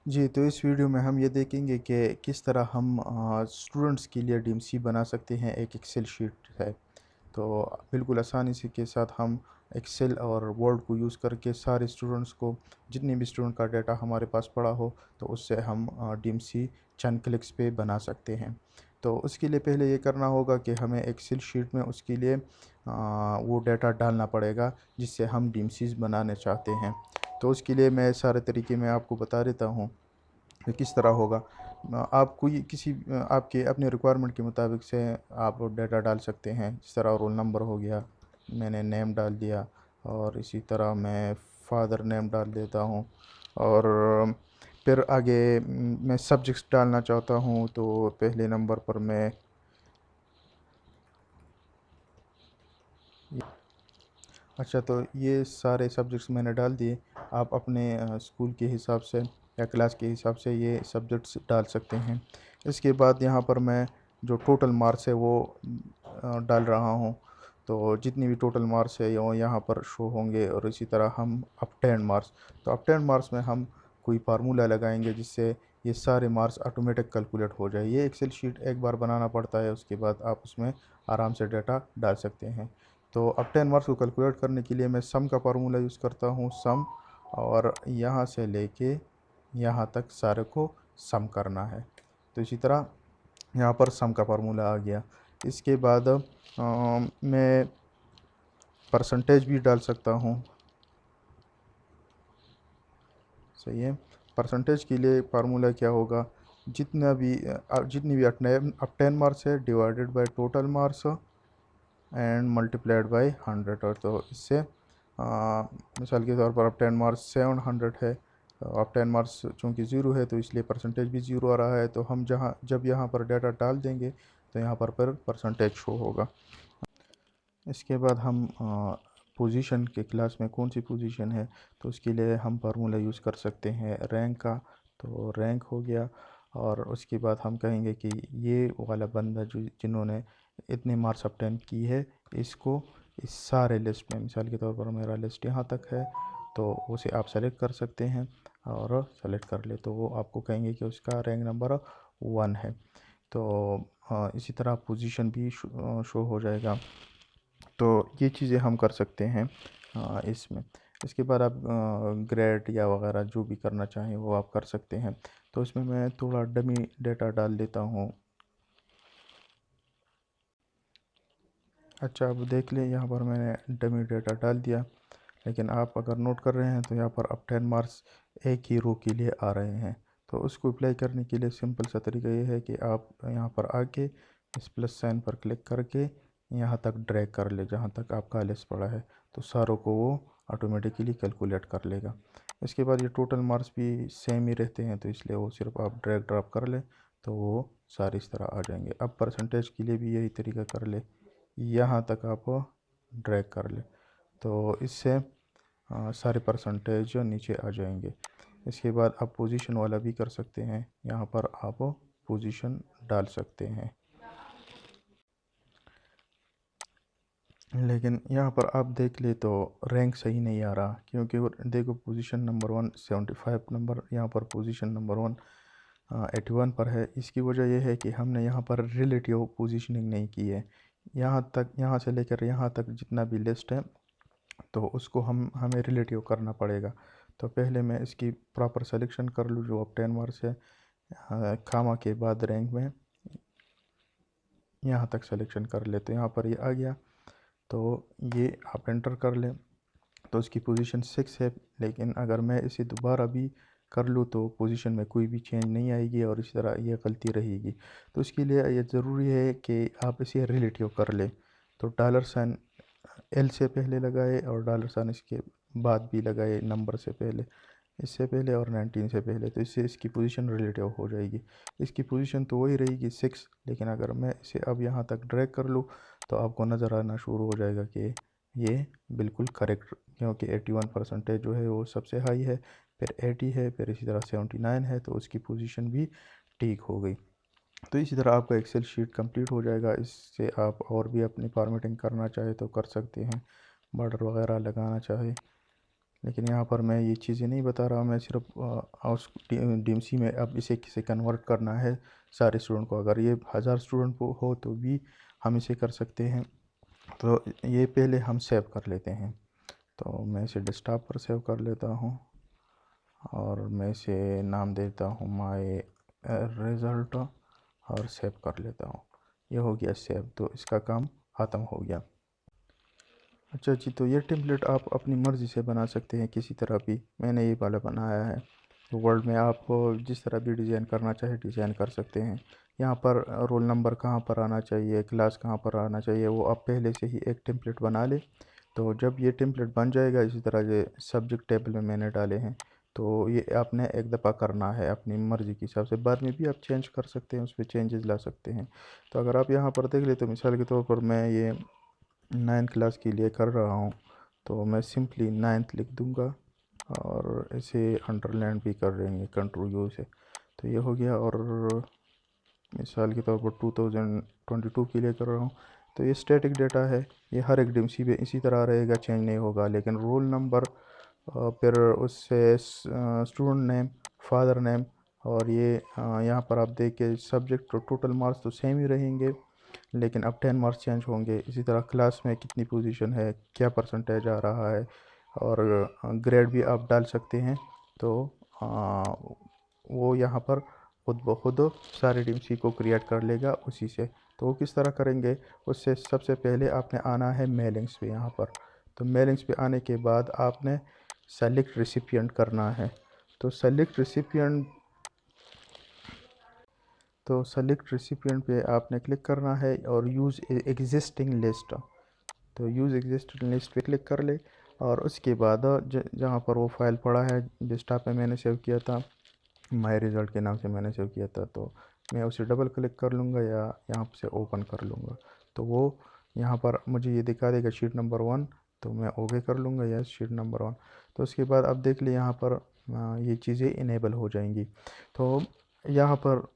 जी, तो इस वीडियो में हम ये देखेंगे कि किस तरह हम स्टूडेंट्स के लिए डीएमसी बना सकते हैं। एक एक्सेल शीट है, तो बिल्कुल आसानी से के साथ हम एक्सेल और वर्ड को यूज़ करके सारे स्टूडेंट्स को, जितने भी स्टूडेंट का डाटा हमारे पास पड़ा हो, तो उससे हम डीएमसी चंद क्लिक्स पे बना सकते हैं। तो उसके लिए पहले ये करना होगा कि हमें एक्सेल शीट में उसके लिए वो डाटा डालना पड़ेगा जिससे हम डीएमसीज बनाने चाहते हैं। तो उसके लिए मैं सारे तरीके मैं आपको बता देता हूँ कि किस तरह होगा। आप कोई किसी आपके अपने रिक्वायरमेंट के मुताबिक से आप डाटा डाल सकते हैं। जिस तरह रोल नंबर हो गया, मैंने नेम डाल दिया, और इसी तरह मैं फादर नेम डाल देता हूँ। और फिर आगे मैं सब्जेक्ट्स डालना चाहता हूँ, तो पहले नंबर पर मैं अच्छा, तो ये सारे सब्जेक्ट्स मैंने डाल दिए। आप अपने स्कूल के हिसाब से या क्लास के हिसाब से ये सब्जेक्ट्स डाल सकते हैं। इसके बाद यहाँ पर मैं जो टोटल मार्क्स है वो डाल रहा हूँ। तो जितनी भी टोटल मार्क्स है वो यहाँ पर शो होंगे, और इसी तरह हम अपटेंड मार्क्स, तो अपटेंड मार्क्स में हम कोई फार्मूला लगाएंगे जिससे ये सारे मार्क्स ऑटोमेटिक कैलकुलेट हो जाए। ये एक्सेल शीट एक बार बनाना पड़ता है, उसके बाद आप उसमें आराम से डाटा डाल सकते हैं। तो अब 10 मार्क्स को कैलकुलेट करने के लिए मैं सम का फार्मूला यूज़ करता हूँ, सम, और यहाँ से लेके यहाँ तक सारे को सम करना है। तो इसी तरह यहाँ पर सम का फार्मूला आ गया। इसके बाद मैं परसेंटेज भी डाल सकता हूँ। सही है। परसेंटेज के लिए फार्मूला क्या होगा, जितनी भी अब 10 मार्क्स है divided by total marks and multiplied by 100। और तो इससे मिसाल के तौर पर अब 10 मार्क्स 700 है, तो अब 10 मार्क्स चूँकि ज़ीरो है तो इसलिए परसेंटेज भी ज़ीरो आ रहा है। तो हम जब यहाँ पर डाटा डाल देंगे तो यहाँ पर परसेंटेज शो होगा। इसके बाद हम पोजीशन के क्लास में कौन सी पोजीशन है, तो उसके लिए हम फार्मूला यूज़ कर सकते हैं रैंक का। तो रैंक हो गया, और उसके बाद हम कहेंगे कि ये वाला बंदा जो जिन्होंने इतने मार्क्स ऑब्टेन की है, इसको इस सारे लिस्ट में, मिसाल के तौर पर मेरा लिस्ट यहाँ तक है, तो उसे आप सेलेक्ट कर सकते हैं और सेलेक्ट कर ले, तो वो आपको कहेंगे कि उसका रैंक नंबर 1 है। तो इसी तरह पोजीशन भी शो हो जाएगा। तो ये चीज़ें हम कर सकते हैं इसमें। इसके बाद आप ग्रेड या वगैरह जो भी करना चाहें वो आप कर सकते हैं। तो इसमें मैं थोड़ा डमी डेटा डाल देता हूँ। अच्छा, अब देख लें, यहाँ पर मैंने डमी डेटा डाल दिया, लेकिन आप अगर नोट कर रहे हैं तो यहाँ पर अब 10 मार्क्स एक ही रो के लिए आ रहे हैं। तो उसको अप्लाई करने के लिए सिंपल सा तरीका ये है कि आप यहाँ पर आके इस प्लस साइन पर क्लिक करके यहाँ तक ड्रैग कर ले जहाँ तक आपका लिस्ट पड़ा है, तो सारों को वो ऑटोमेटिकली कैलकुलेट कर लेगा। इसके बाद ये टोटल मार्क्स भी सेम ही रहते हैं, तो इसलिए वो सिर्फ आप ड्रैग ड्रॉप कर ले तो वो सारे इस तरह आ जाएंगे। अब परसेंटेज के लिए भी यही तरीका कर ले, यहाँ तक आप ड्रैग कर ले, तो इससे सारे परसेंटेज नीचे आ जाएंगे। इसके बाद आप पोजीशन वाला भी कर सकते हैं, यहाँ पर आप पोजीशन डाल सकते हैं। लेकिन यहाँ पर आप देख ले तो रैंक सही नहीं आ रहा, क्योंकि देखो पोजीशन नंबर 1 75 नंबर, यहाँ पर पोजीशन नंबर 1 81 पर है। इसकी वजह यह है कि हमने यहाँ पर रिलेटिव पोजीशनिंग नहीं की है। यहाँ से लेकर यहाँ तक जितना भी लिस्ट है, तो उसको हमें रिलेटिव करना पड़ेगा। तो पहले मैं इसकी प्रॉपर सिलेक्शन कर लूँ जो अब 10 मार्क्स है, खामा के बाद रैंक में यहाँ तक सिलेक्शन कर ले, तो यहाँ पर ये आ गया। तो ये आप एंटर कर लें, तो इसकी पोजीशन 6 है। लेकिन अगर मैं इसे दोबारा भी कर लूँ तो पोजीशन में कोई भी चेंज नहीं आएगी, और इसी तरह ये गलती रहेगी। तो इसके लिए ये ज़रूरी है कि आप इसे रिलेटिव कर लें। तो डॉलर साइन एल से पहले लगाए, और डॉलर साइन इसके बाद भी लगाए, नंबर से पहले, इससे पहले और 19 से पहले, तो इससे इसकी पोजीशन रिलेटिव हो जाएगी। इसकी पोजीशन तो वही रहेगी 6, लेकिन अगर मैं इसे अब यहाँ तक ड्रैग कर लूँ तो आपको नज़र आना शुरू हो जाएगा कि ये बिल्कुल करेक्ट, क्योंकि 81 परसेंटेज जो है वो सबसे हाई है, फिर 80 है, फिर इसी तरह 79 है, तो उसकी पोजीशन भी ठीक हो गई। तो इसी तरह आपका एक्सेल शीट कंप्लीट हो जाएगा। इससे आप और भी अपनी फॉर्मेटिंग करना चाहे तो कर सकते हैं, बॉर्डर वगैरह लगाना चाहे, लेकिन यहाँ पर मैं ये चीज़ें नहीं बता रहा, मैं सिर्फ उस DMC में अब इसे किसे कन्वर्ट करना है सारे स्टूडेंट को। अगर ये 1000 स्टूडेंट हो तो भी हम इसे कर सकते हैं। तो ये पहले हम सेव कर लेते हैं। तो मैं इसे डेस्कटॉप पर सेव कर लेता हूँ और मैं इसे नाम देता हूँ माय रिज़ल्ट और सेव कर लेता हूँ। ये हो गया सेव, तो इसका काम ख़त्म हो गया। अच्छा जी, तो ये टेम्पलेट आप अपनी मर्ज़ी से बना सकते हैं किसी तरह भी। मैंने ये वाला बनाया है। तो वर्ड में आप जिस तरह भी डिज़ाइन करना चाहे डिज़ाइन कर सकते हैं। यहाँ पर रोल नंबर कहाँ पर आना चाहिए, क्लास कहाँ पर आना चाहिए, वो आप पहले से ही एक टेम्पलेट बना लें। तो जब ये टेम्पलेट बन जाएगा, इसी तरह ये सब्जेक्ट टेबल में मैंने डाले हैं, तो ये आपने एक दफ़ा करना है अपनी मर्ज़ी के हिसाब से। बाद में भी आप चेंज कर सकते हैं, उस पर चेंजेस ला सकते हैं। तो अगर आप यहाँ पर देख ले, तो मिसाल के तौर पर मैं ये 9th क्लास के लिए कर रहा हूँ, तो मैं सिंपली 9th लिख दूँगा और इसे अंडरलाइन भी कर देंगे कंट्रोल U से। तो ये हो गया। और मिसाल के तौर पर 2022 के लिए कर रहा हूँ, तो ये स्टैटिक डेटा है, ये हर एक DMC पे इसी तरह रहेगा, चेंज नहीं होगा। लेकिन रोल नंबर, फिर उससे स्टूडेंट नेम, फादर नेम, और ये यहाँ पर आप देखिए सब्जेक्ट और टोटल मार्क्स तो सेम ही रहेंगे, लेकिन अब 10 मार्क्स चेंज होंगे। इसी तरह क्लास में कितनी पोजीशन है, क्या परसेंटेज आ रहा है, और ग्रेड भी आप डाल सकते हैं। तो वो यहाँ पर खुद ब खुद सारे DMC को क्रिएट कर लेगा उसी से। तो वो किस तरह करेंगे, उससे सबसे पहले आपने आना है मेलिंग्स पे यहाँ पर। तो मेलिंग्स पे आने के बाद आपने सेलेक्ट रेसिपिएंट करना है। तो सेलेक्ट रेसिपिएंट पे आपने क्लिक करना है और यूज़ एग्जिस्टिंग लिस्ट। तो यूज़ एग्जिस्टिंग लिस्ट पे क्लिक कर ले, और उसके बाद जहाँ पर वो फाइल पड़ा है डेस्कटॉप पे मैंने सेव किया था, माय रिज़ल्ट के नाम से मैंने सेव किया था, तो मैं उसे डबल क्लिक कर लूँगा या यहाँ से ओपन कर लूँगा। तो वो यहाँ पर मुझे ये दिखा देगा शीट नंबर 1, तो मैं ओके कर लूँगा, यस शीट नंबर 1। तो उसके बाद अब देख लिए यहाँ पर ये चीज़ें इनेबल हो जाएंगी। तो यहाँ पर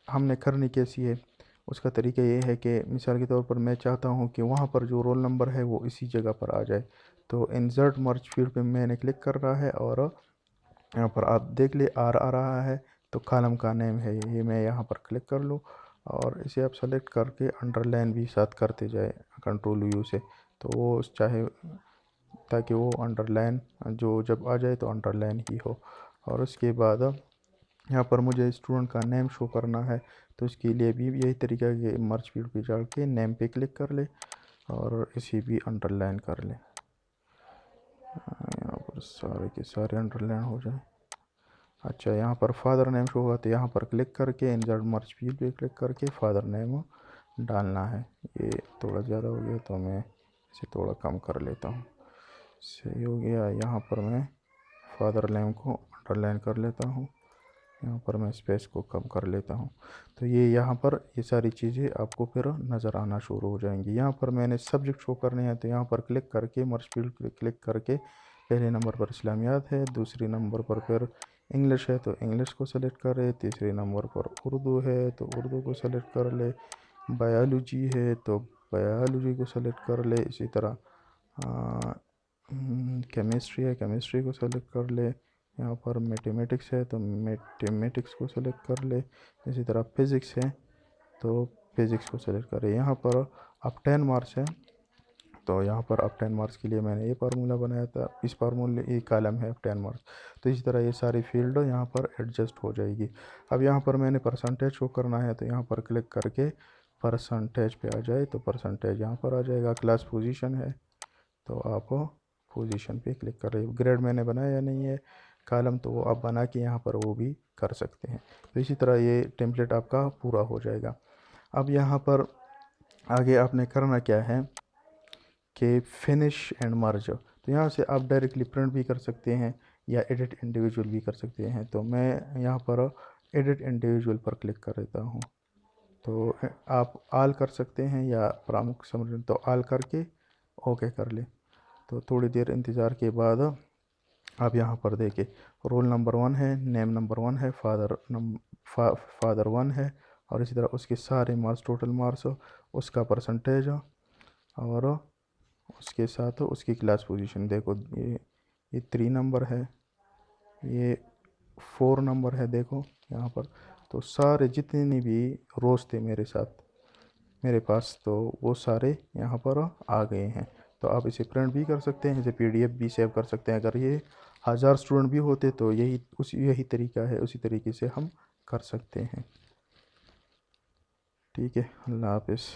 हमने करनी कैसी है, उसका तरीका ये है कि मिसाल के तौर पर मैं चाहता हूँ कि वहाँ पर जो रोल नंबर है वो इसी जगह पर आ जाए। तो इंसर्ट मर्ज फील्ड पे मैंने क्लिक कर रहा है, और यहाँ पर आप देख ले आर आ रहा है, तो कॉलम का नेम है ये। मैं यहाँ पर क्लिक कर लूँ और इसे आप सेलेक्ट करके अंडरलाइन भी साथ करते जाए कंट्रोल U से। तो वो चाहे, ताकि वो अंडरलाइन जो जब आ जाए तो अंडरलाइन ही हो। और उसके बाद यहाँ पर मुझे स्टूडेंट का नेम शो करना है, तो इसके लिए भी यही तरीका है कि मर्ज फील्ड पे जाके नेम पे क्लिक कर ले और इसे भी अंडरलाइन कर ले। यहाँ पर सारे के सारे अंडरलाइन हो जाए। अच्छा, यहाँ पर फादर नेम शो होगा, तो यहाँ पर क्लिक करके इंसर्ट मर्ज फील्ड पे क्लिक करके फादर नेम डालना है। ये थोड़ा ज़्यादा हो गया, तो मैं इसे थोड़ा कम कर लेता हूँ। सही हो गया। यहाँ पर मैं फादर नेम को अंडरलाइन कर लेता हूँ, यहाँ पर मैं स्पेस को कम कर लेता हूँ। तो ये यहाँ पर ये सारी चीज़ें आपको फिर नज़र आना शुरू हो जाएंगी। यहाँ पर मैंने सब्जेक्ट शो करने हैं, तो यहाँ पर क्लिक करके मर्ज फील्ड पे क्लिक करके पहले नंबर पर इस्लामियात है, दूसरे नंबर पर फिर इंग्लिश है तो इंग्लिश को सेलेक्ट करें, तीसरे नंबर पर उर्दू है तो उर्दू को सेलेक्ट कर ले, बायोलॉजी है तो बायोलॉजी को सेलेक्ट कर ले, इसी तरह केमिस्ट्री है केमिस्ट्री को सेलेक्ट कर ले, यहाँ पर मैथमेटिक्स है तो मैथमेटिक्स को सेलेक्ट कर ले, इसी तरह फिज़िक्स है तो फिज़िक्स को सेलेक्ट करें। यहाँ पर अब 10 मार्क्स है, तो यहाँ पर अब 10 मार्क्स के लिए मैंने ये फार्मूला बनाया था, इस फार्मूले ये कॉलम है 10 मार्क्स। तो इसी तरह ये सारी फील्ड यहाँ पर एडजस्ट हो जाएगी। अब यहाँ पर मैंने परसेंटेज शो करना है, तो यहाँ पर क्लिक करके परसेंटेज पे आ जाए, तो परसेंटेज यहाँ पर आ जाएगा। क्लास पोजीशन है तो आप पोजीशन पे क्लिक कर रहे हो। ग्रेड मैंने बनाया नहीं है कॉलम, तो वो आप बना के यहाँ पर वो भी कर सकते हैं। तो इसी तरह ये टेम्पलेट आपका पूरा हो जाएगा। अब यहाँ पर आगे आपने करना क्या है कि फिनिश एंड मर्ज। तो यहाँ से आप डायरेक्टली प्रिंट भी कर सकते हैं या एडिट इंडिविजुअल भी कर सकते हैं। तो मैं यहाँ पर एडिट इंडिविजुअल पर क्लिक कर देता हूँ। तो आप आल कर सकते हैं या प्रमुख समझ, तो आल करके ओके कर ले। तो थोड़ी देर इंतज़ार के बाद आप यहाँ पर देखें रोल नंबर 1 है, नेम नंबर 1 है, फादर 1 है, और इसी तरह उसके सारे मार्क्स, टोटल मार्क्स, उसका परसेंटेज, और उसके साथ उसकी क्लास पोजीशन। देखो ये ये 3 नंबर है, ये 4 नंबर है, देखो यहाँ पर। तो सारे जितने भी रोज़ थे मेरे पास, तो वो सारे यहाँ पर आ गए हैं। तो आप इसे प्रिंट भी कर सकते हैं, जैसे पीडीएफ भी सेव कर सकते हैं। अगर ये 1000 स्टूडेंट भी होते तो यही तरीका है, उसी तरीके से हम कर सकते हैं। ठीक है, अल्लाह हाफिज़।